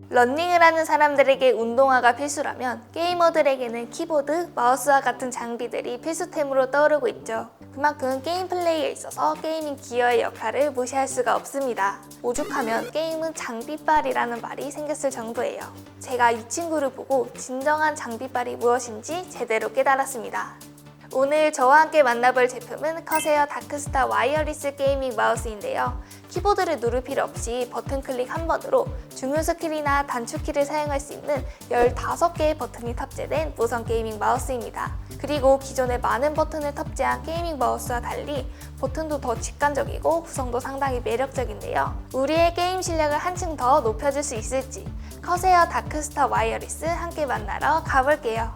러닝을 하는 사람들에게 운동화가 필수라면 게이머들에게는 키보드, 마우스와 같은 장비들이 필수템으로 떠오르고 있죠. 그만큼 게임 플레이에 있어서 게이밍 기어의 역할을 무시할 수가 없습니다. 오죽하면 게임은 장비빨이라는 말이 생겼을 정도예요. 제가 이 친구를 보고 진정한 장비빨이 무엇인지 제대로 깨달았습니다. 오늘 저와 함께 만나볼 제품은 커세어 다크스타 와이어리스 게이밍 마우스인데요. 키보드를 누를 필요 없이 버튼 클릭 한 번으로 중요 스킬이나 단축키를 사용할 수 있는 15개의 버튼이 탑재된 무선 게이밍 마우스입니다. 그리고 기존의 많은 버튼을 탑재한 게이밍 마우스와 달리 버튼도 더 직관적이고 구성도 상당히 매력적인데요. 우리의 게임 실력을 한층 더 높여줄 수 있을지 커세어 다크스타 와이어리스 함께 만나러 가볼게요.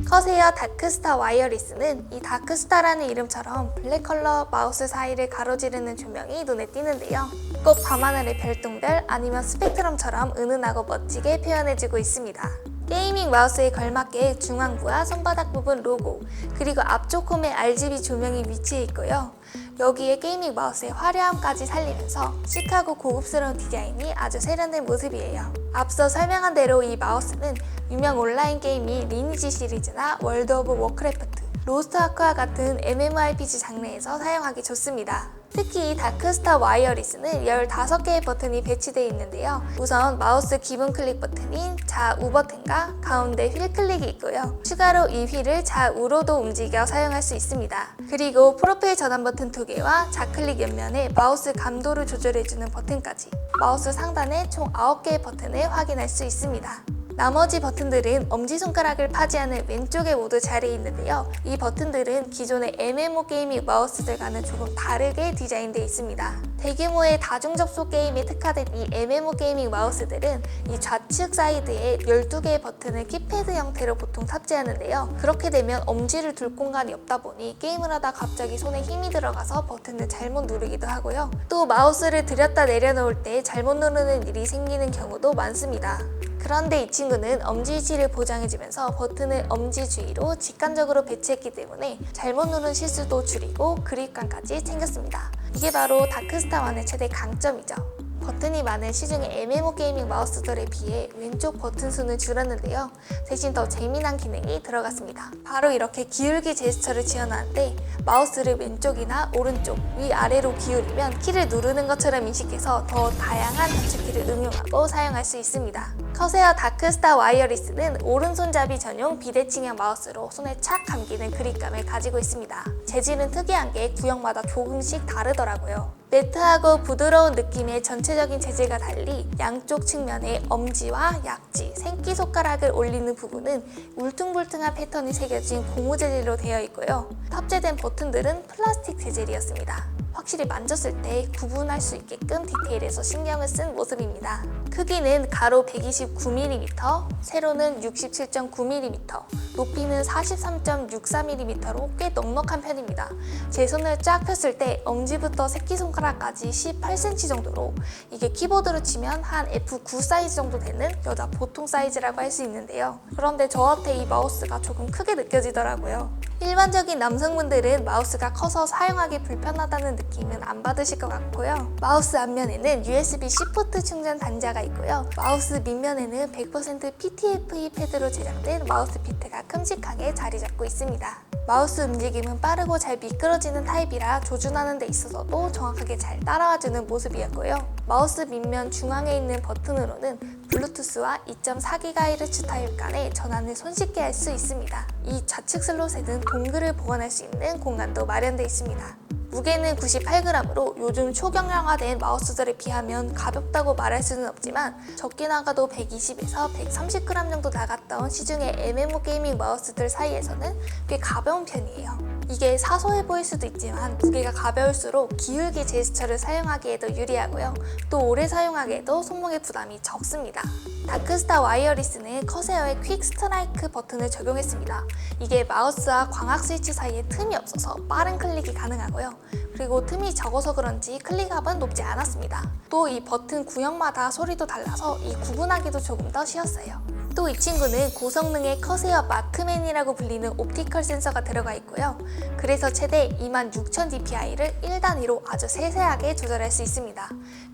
커세어 다크스타 와이어리스는 이 다크스타라는 이름처럼 블랙 컬러 마우스 사이를 가로지르는 조명이 눈에 띄는데요. 꼭 밤하늘의 별똥별 아니면 스펙트럼처럼 은은하고 멋지게 표현해주고 있습니다. 게이밍 마우스에 걸맞게 중앙부와 손바닥 부분 로고, 그리고 앞쪽 홈에 RGB 조명이 위치해 있고요. 여기에 게이밍 마우스의 화려함까지 살리면서 시크하고 고급스러운 디자인이 아주 세련된 모습이에요. 앞서 설명한 대로 이 마우스는 유명 온라인 게임인 리니지 시리즈나 월드 오브 워크래프트, 로스트 아크와 같은 MMORPG 장르에서 사용하기 좋습니다. 특히 이 다크스타 와이어리스는 15개의 버튼이 배치되어 있는데요. 우선 마우스 기본 클릭 버튼인 좌우 버튼과 가운데 휠 클릭이 있고요. 추가로 이 휠을 좌우로도 움직여 사용할 수 있습니다. 그리고 프로필 전환 버튼 2개와 좌클릭 옆면에 마우스 감도를 조절해주는 버튼까지 마우스 상단에 총 9개의 버튼을 확인할 수 있습니다. 나머지 버튼들은 엄지손가락을 파지하는 왼쪽에 모두 자리해 있는데요. 이 버튼들은 기존의 MMO 게이밍 마우스들과는 조금 다르게 디자인되어 있습니다. 대규모의 다중 접속 게임에 특화된 이 MMO 게이밍 마우스들은 이 좌측 사이드에 12개의 버튼을 키패드 형태로 보통 탑재하는데요. 그렇게 되면 엄지를 둘 공간이 없다 보니 게임을 하다 갑자기 손에 힘이 들어가서 버튼을 잘못 누르기도 하고요. 또 마우스를 들였다 내려놓을 때 잘못 누르는 일이 생기는 경우도 많습니다. 그런데 이 친구는 엄지 위치를 보장해주면서 버튼을 엄지 주위로 직관적으로 배치했기 때문에 잘못 누른 실수도 줄이고 그립감까지 챙겼습니다. 이게 바로 다크스타1의 최대 강점이죠. 버튼이 많은 시중의 MMO 게이밍 마우스들에 비해 왼쪽 버튼 수는 줄었는데요. 대신 더 재미난 기능이 들어갔습니다. 바로 이렇게 기울기 제스처를 지원하는데 마우스를 왼쪽이나 오른쪽, 위아래로 기울이면 키를 누르는 것처럼 인식해서 더 다양한 단축키를 응용하고 사용할 수 있습니다. 커세어 다크스타 와이어리스는 오른손잡이 전용 비대칭형 마우스로 손에 착 감기는 그립감을 가지고 있습니다. 재질은 특이한 게 구형마다 조금씩 다르더라고요. 매트하고 부드러운 느낌의 전체적인 재질과 달리 양쪽 측면에 엄지와 약지, 새끼손가락을 올리는 부분은 울퉁불퉁한 패턴이 새겨진 고무 재질로 되어 있고요. 탑재된 버튼들은 플라스틱 재질이었습니다. 확실히 만졌을 때 구분할 수 있게끔 디테일에서 신경을 쓴 모습입니다. 크기는 가로 129mm, 세로는 67.9mm, 높이는 43.64mm로 꽤 넉넉한 편입니다. 제 손을 쫙 폈을 때 엄지부터 새끼손가락까지 18cm 정도로 이게 키보드로 치면 한 F9 사이즈 정도 되는 여자 보통 사이즈라고 할 수 있는데요. 그런데 저한테 이 마우스가 조금 크게 느껴지더라고요. 일반적인 남성분들은 마우스가 커서 사용하기 불편하다는 느낌은 안 받으실 것 같고요. 마우스 앞면에는 USB-C 포트 충전 단자가 있고요. 마우스 밑면에는 100% PTFE 패드로 제작된 마우스 피트가 큼직하게 자리 잡고 있습니다. 마우스 움직임은 빠르고 잘 미끄러지는 타입이라 조준하는 데 있어서도 정확하게 잘 따라와주는 모습이었고요. 마우스 밑면 중앙에 있는 버튼으로는 블루투스와 2.4GHz 타입 간의 전환을 손쉽게 할 수 있습니다. 이 좌측 슬롯에는 동글을 보관할 수 있는 공간도 마련되어 있습니다. 무게는 98g으로 요즘 초경량화된 마우스들에 비하면 가볍다고 말할 수는 없지만 적게 나가도 120에서 130g 정도 나갔던 시중의 MMO 게이밍 마우스들 사이에서는 꽤 가벼운 편이에요. 이게 사소해 보일 수도 있지만 무게가 가벼울수록 기울기 제스처를 사용하기에도 유리하고요. 또 오래 사용하기에도 손목의 부담이 적습니다. 다크스타 와이어리스는 커세어의 퀵 스트라이크 버튼을 적용했습니다. 이게 마우스와 광학 스위치 사이에 틈이 없어서 빠른 클릭이 가능하고요. 그리고 틈이 적어서 그런지 클릭압은 높지 않았습니다. 또 이 버튼 구형마다 소리도 달라서 이 구분하기도 조금 더 쉬웠어요. 또 이 친구는 고성능의 커세어 마크맨이라고 불리는 옵티컬 센서가 들어가 있고요. 그래서 최대 26000dpi를 1단위로 아주 세세하게 조절할 수 있습니다.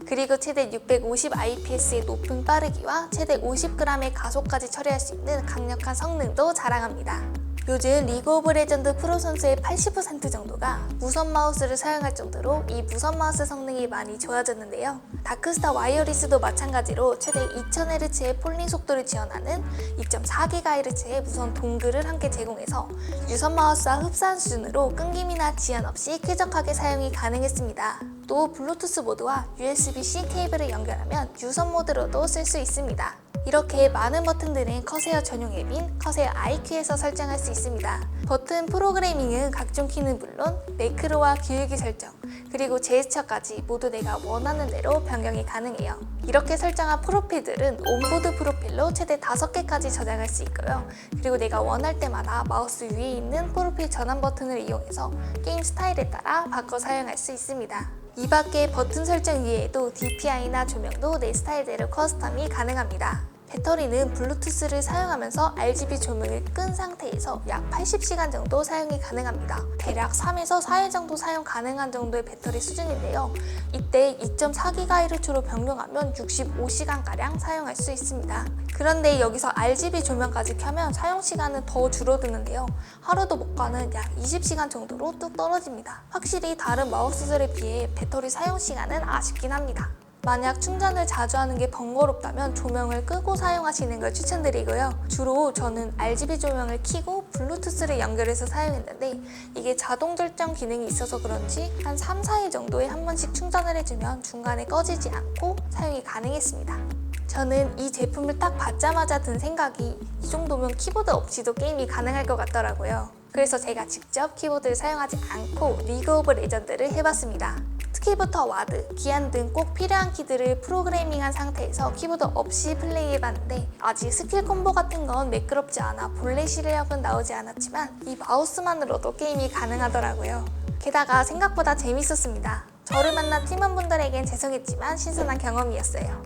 그리고 최대 650IPS의 높은 빠르기와 최대 50g의 가속까지 처리할 수 있는 강력한 성능도 자랑합니다. 요즘 리그 오브 레전드 프로 선수의 80% 정도가 무선 마우스를 사용할 정도로 이 무선 마우스 성능이 많이 좋아졌는데요. 다크스타 와이어리스도 마찬가지로 최대 2000Hz의 폴링 속도를 지원하는 2.4GHz의 무선 동글을 함께 제공해서 유선 마우스와 흡사한 수준으로 끊김이나 지연 없이 쾌적하게 사용이 가능했습니다. 또 블루투스 모드와 USB-C 케이블을 연결하면 유선 모드로도 쓸 수 있습니다. 이렇게 많은 버튼들은 커세어 전용 앱인 커세어 IQ에서 설정할 수 있습니다. 버튼 프로그래밍은 각종 키는 물론 매크로와 기울기 설정, 그리고 제스처까지 모두 내가 원하는 대로 변경이 가능해요. 이렇게 설정한 프로필들은 온보드 프로필로 최대 5개까지 저장할 수 있고요. 그리고 내가 원할 때마다 마우스 위에 있는 프로필 전환 버튼을 이용해서 게임 스타일에 따라 바꿔 사용할 수 있습니다. 이 밖에 버튼 설정 이외에도 DPI나 조명도 내 스타일대로 커스텀이 가능합니다. 배터리는 블루투스를 사용하면서 RGB 조명을 끈 상태에서 약 80시간 정도 사용이 가능합니다. 대략 3에서 4일 정도 사용 가능한 정도의 배터리 수준인데요. 이때 2.4GHz로 변경하면 65시간가량 사용할 수 있습니다. 그런데 여기서 RGB 조명까지 켜면 사용시간은 더 줄어드는데요. 하루도 못 가는 약 20시간 정도로 뚝 떨어집니다. 확실히 다른 마우스들에 비해 배터리 사용시간은 아쉽긴 합니다. 만약 충전을 자주 하는 게 번거롭다면 조명을 끄고 사용하시는 걸 추천드리고요. 주로 저는 RGB 조명을 켜고 블루투스를 연결해서 사용했는데 이게 자동 절정 기능이 있어서 그런지 한 3, 4일 정도에 한 번씩 충전을 해주면 중간에 꺼지지 않고 사용이 가능했습니다. 저는 이 제품을 딱 받자마자 든 생각이 이 정도면 키보드 없이도 게임이 가능할 것 같더라고요. 그래서 제가 직접 키보드를 사용하지 않고 리그 오브 레전드를 해봤습니다. 스킬부터 와드, 기한 등 꼭 필요한 키들을 프로그래밍한 상태에서 키보드 없이 플레이해봤는데 아직 스킬 콤보 같은 건 매끄럽지 않아 본래 실력은 나오지 않았지만 이 마우스만으로도 게임이 가능하더라고요. 게다가 생각보다 재밌었습니다. 저를 만난 팀원분들에겐 죄송했지만 신선한 경험이었어요.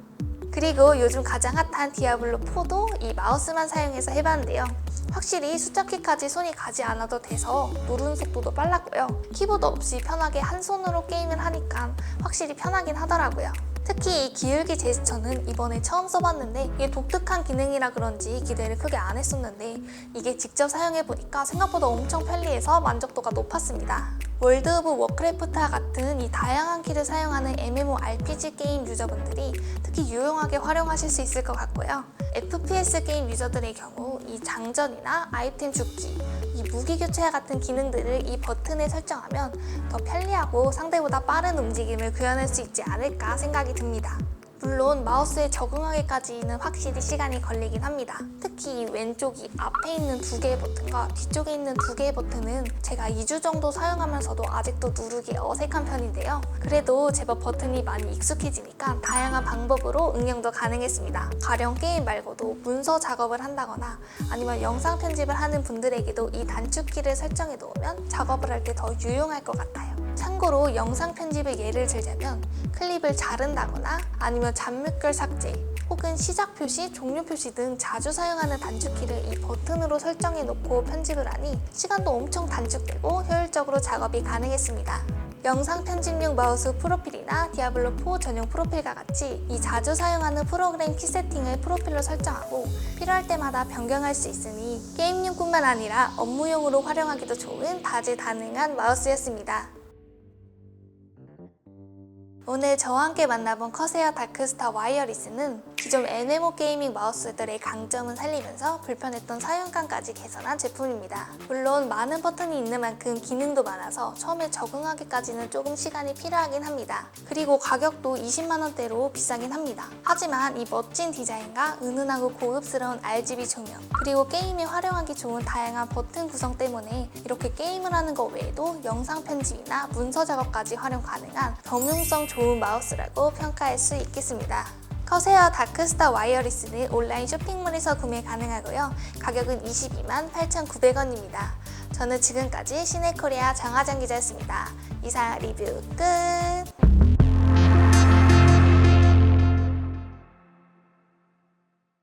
그리고 요즘 가장 핫한 디아블로4도 이 마우스만 사용해서 해봤는데요. 확실히 숫자키까지 손이 가지 않아도 돼서 누르는 속도도 빨랐고요. 키보드 없이 편하게 한 손으로 게임을 하니까 확실히 편하긴 하더라고요. 특히 이 기울기 제스처는 이번에 처음 써봤는데 이게 독특한 기능이라 그런지 기대를 크게 안 했었는데 이게 직접 사용해보니까 생각보다 엄청 편리해서 만족도가 높았습니다. 월드 오브 워크래프트와 같은 이 다양한 키를 사용하는 MMORPG 게임 유저분들이 특히 유용하게 활용하실 수 있을 것 같고요. FPS 게임 유저들의 경우 이 장전이나 아이템 줍기, 이 무기 교체와 같은 기능들을 이 버튼에 설정하면 더 편리하고 상대보다 빠른 움직임을 구현할 수 있지 않을까 생각이 듭니다. 물론 마우스에 적응하기까지는 확실히 시간이 걸리긴 합니다. 특히 이 왼쪽이 앞에 있는 2개의 버튼과 뒤쪽에 있는 2개의 버튼은 제가 2주 정도 사용하면서도 아직도 누르기 어색한 편인데요. 그래도 제법 버튼이 많이 익숙해지니까 다양한 방법으로 응용도 가능했습니다. 가령 게임 말고도 문서 작업을 한다거나 아니면 영상 편집을 하는 분들에게도 이 단축키를 설정해 놓으면 작업을 할 때 더 유용할 것 같아요. 참고로 영상 편집을 예를 들자면 클립을 자른다거나 아니면 잡뮤결 삭제 혹은 시작 표시, 종료 표시 등 자주 사용하는 단축키를 이 버튼으로 설정해 놓고 편집을 하니 시간도 엄청 단축되고 효율적으로 작업이 가능했습니다. 영상 편집용 마우스 프로필이나 디아블로4 전용 프로필과 같이 이 자주 사용하는 프로그램 키 세팅을 프로필로 설정하고 필요할 때마다 변경할 수 있으니 게임용뿐만 아니라 업무용으로 활용하기도 좋은 다재다능한 마우스였습니다. 오늘 저와 함께 만나본 커세어 다크스타 와이어리스는 기존 MMO 게이밍 마우스들의 강점은 살리면서 불편했던 사용감까지 개선한 제품입니다. 물론 많은 버튼이 있는 만큼 기능도 많아서 처음에 적응하기까지는 조금 시간이 필요하긴 합니다. 그리고 가격도 20만원대로 비싸긴 합니다. 하지만 이 멋진 디자인과 은은하고 고급스러운 RGB 조명, 그리고 게임에 활용하기 좋은 다양한 버튼 구성 때문에 이렇게 게임을 하는 것 외에도 영상 편집이나 문서 작업까지 활용 가능한 범용성 좋은 마우스라고 평가할 수 있겠습니다. 커세어 다크스타 와이어리스는 온라인 쇼핑몰에서 구매 가능하고요. 가격은 22만 8,900원입니다. 저는 지금까지 시네코리아 정하정 기자였습니다. 이상 리뷰 끝!